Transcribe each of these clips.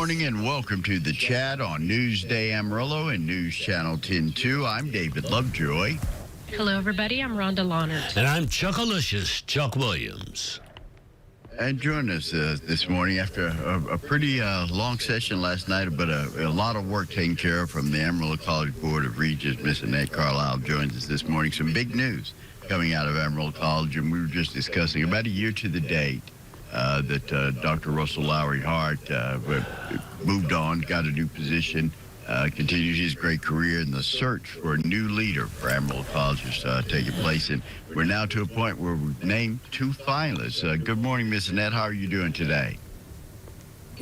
morning and welcome to the chat on Newsday Amarillo and News Channel 10-2. I'm David Lovejoy. Hello, everybody. I'm Rhonda Lawnert. And I'm Chuckalicious Chuck Williams. And join us this morning after a pretty long session last night, but a lot of work taken care of from the Amarillo College Board of Regents. Miss Annette Carlisle joins us this morning. Some big news coming out of Amarillo College, and we were just discussing about a year to the date that Dr. Russell Lowry Hart moved on, got a new position, continued his great career, and the search for a new leader for Amarillo College is taking place. And we're now to a point where we've named two finalists. Good morning, Miss Annette. How are you doing today?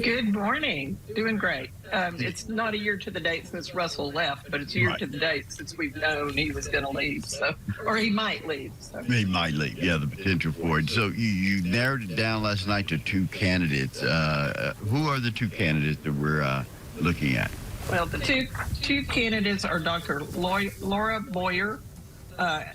Good morning. Doing great. It's not a year to the date since Russell left, but it's a year to the date since we've known he was going to leave, or he might leave. So. He might leave, yeah, the potential for it. So you narrowed it down last night to two candidates. Who are the two candidates that we're looking at? Well, the two candidates are Dr. Laura Boyer.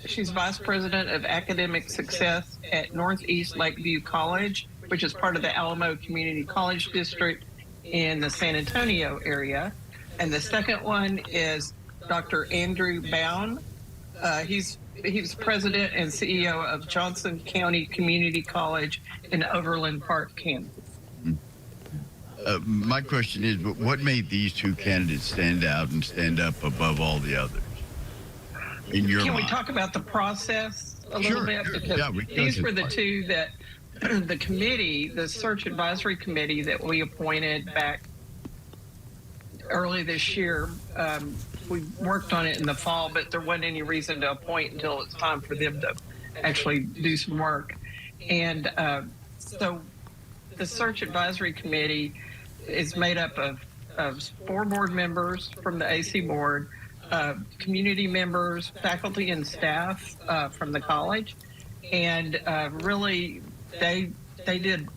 She's Vice President of Academic Success at Northeast Lakeview College, which is part of the Alamo Community College District in the San Antonio area. And the second one is Dr. Andrew Bound. He's President and CEO of Johnson County Community College in Overland Park, Kansas. My question is, what made these two candidates stand out and stand up above all the others? In your mind? Can we talk about the process a little bit? Because these were the two that the committee, the search advisory committee that we appointed back early this year, we worked on it in the fall, but there wasn't any reason to appoint until it's time for them to actually do some work. And so the search advisory committee is made up of 4 board members from the AC board, community members, faculty and staff from the college, and really they did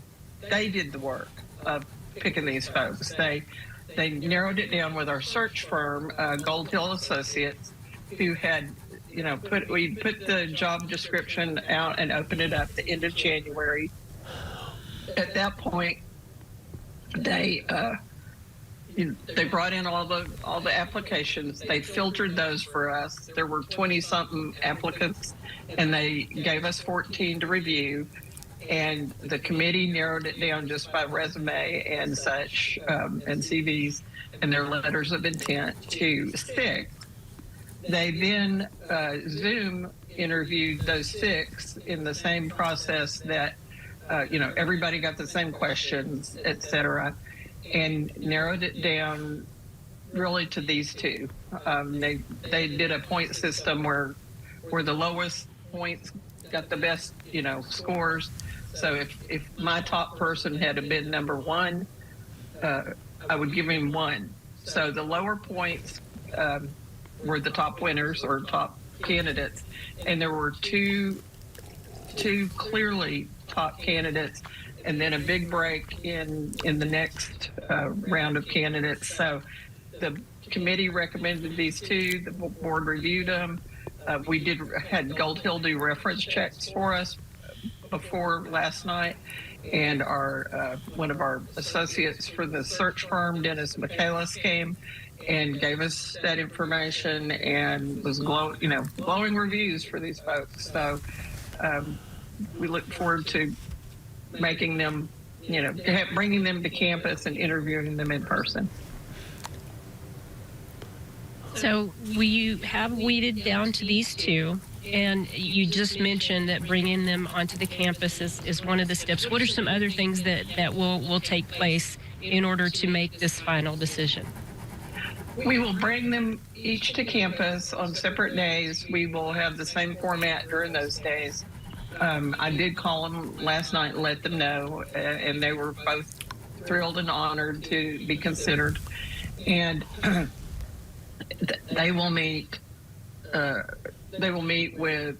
the work of picking these folks. They narrowed it down with our search firm, Gold Hill Associates, who had we put the job description out and opened it up the end of January. At that point, they brought in all the applications. They filtered those for us. There were 20-something applicants, and they gave us 14 to review. And the committee narrowed it down just by resume and such, and CVs and their letters of intent to 6. They then Zoom interviewed those 6 in the same process that everybody got the same questions, et cetera, and narrowed it down really to these two. They did a point system where the lowest points got the best, scores. So if my top person had been number 1, I would give him 1. So the lower points were the top winners or top candidates, and there were two clearly top candidates, and then a big break in the next round of candidates. So the committee recommended these two. The board reviewed them. We had Gold Hill do reference checks for us before last night, and our one of our associates for the search firm, Dennis Michaelis, came and gave us that information and was glowing reviews for these folks. So we look forward to making them, bringing them to campus and interviewing them in person. So you have weeded down to these two, and you just mentioned that bringing them onto the campus is one of the steps. What are some other things that will take place in order to make this final decision? We will bring them each to campus on separate days. We will have the same format during those days. I did call them last night and let them know, and they were both thrilled and honored to be considered. And they will meet. They will meet with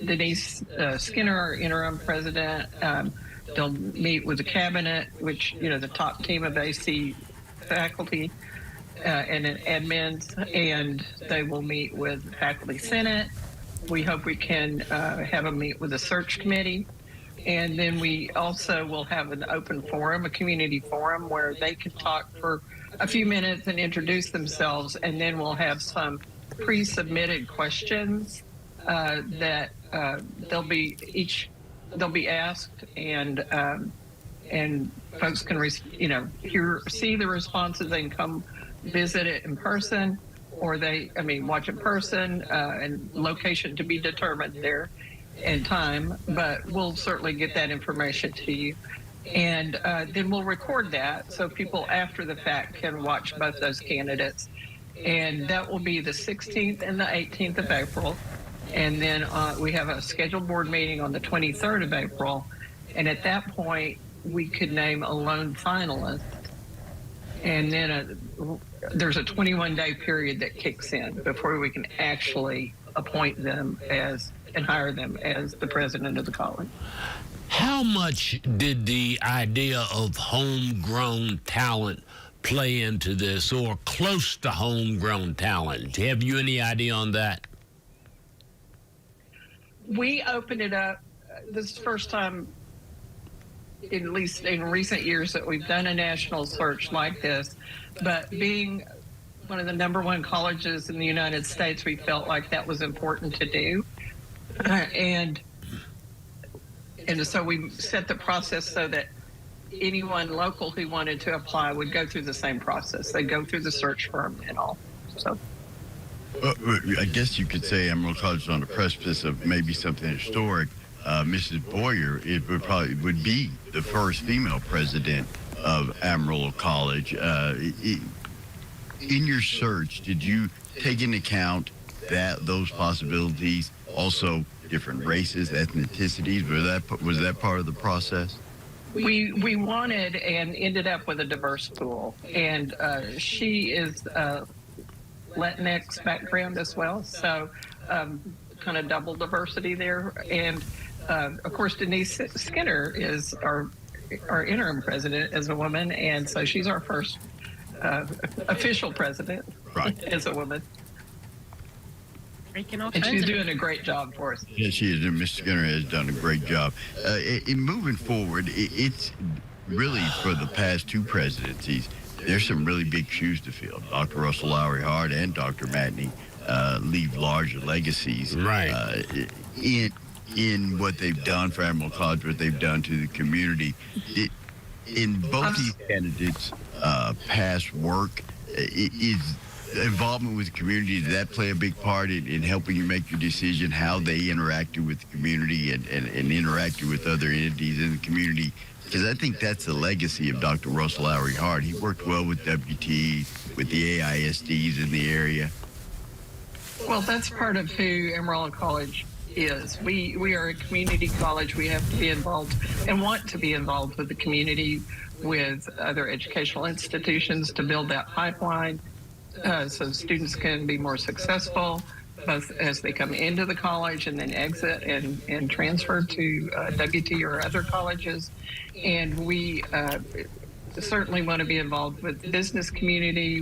Denise Skinner, our interim president. They'll meet with the cabinet, which the top team of AC faculty and admins, and they will meet with faculty senate. We hope we can have a meet with the search committee. And then we also will have an open forum, a community forum, where they can talk for a few minutes and introduce themselves. And then we'll have some pre-submitted questions that they'll be asked, and folks can see the responses. They can come visit it in person, or watch in person, and location to be determined there and time, but we'll certainly get that information to you. And then we'll record that so people after the fact can watch both those candidates. And that will be the 16th and the 18th of April. And then we have a scheduled board meeting on the 23rd of April. And at that point, we could name a lone finalist. And then there's a 21-day period that kicks in before we can actually appoint them and hire them as the president of the college. How much did the idea of homegrown talent play into this, or close to homegrown talent? Have you any idea on that? We opened it up. This is the first time, at least in recent years, that we've done a national search like this. But being one of the #1 colleges in the United States, we felt like that was important to do. And so we set the process so that anyone local who wanted to apply would go through the same process. They'd go through the search firm and all. So, I guess you could say Amarillo College is on the precipice of maybe something historic. Mrs. Boyer, it would be the first female president of Amarillo College. In your search, did you take into account those possibilities? Also, different races, ethnicities. Was that part of the process? we wanted and ended up with a diverse pool, and she is Latinx background as well, so kind of double diversity there. And of course, Denise Skinner is our interim president as a woman, and so she's our first official president, right, as a woman. And she's doing a great job for us. Yes, she is. Ms. Skinner has done a great job. In moving forward, it's really for the past two presidencies, there's some really big shoes to fill. Dr. Russell Lowry Hart and Dr. Matney leave large legacies. Right. In what they've done for Amarillo College, what they've done to the community. In both these candidates' past work, is involvement with the community, did that play a big part in helping you make your decision, how they interacted with the community and interacted with other entities in the community? Because I think that's the legacy of Dr. Russell Lowry Hart. He worked well with WT, with the AISDs in the area. Well, that's part of who Amarillo College is. We are a community college. We have to be involved and want to be involved with the community, with other educational institutions to build that pipeline so students can be more successful, both as they come into the college and then exit and transfer to WT or other colleges. And we certainly want to be involved with the business community.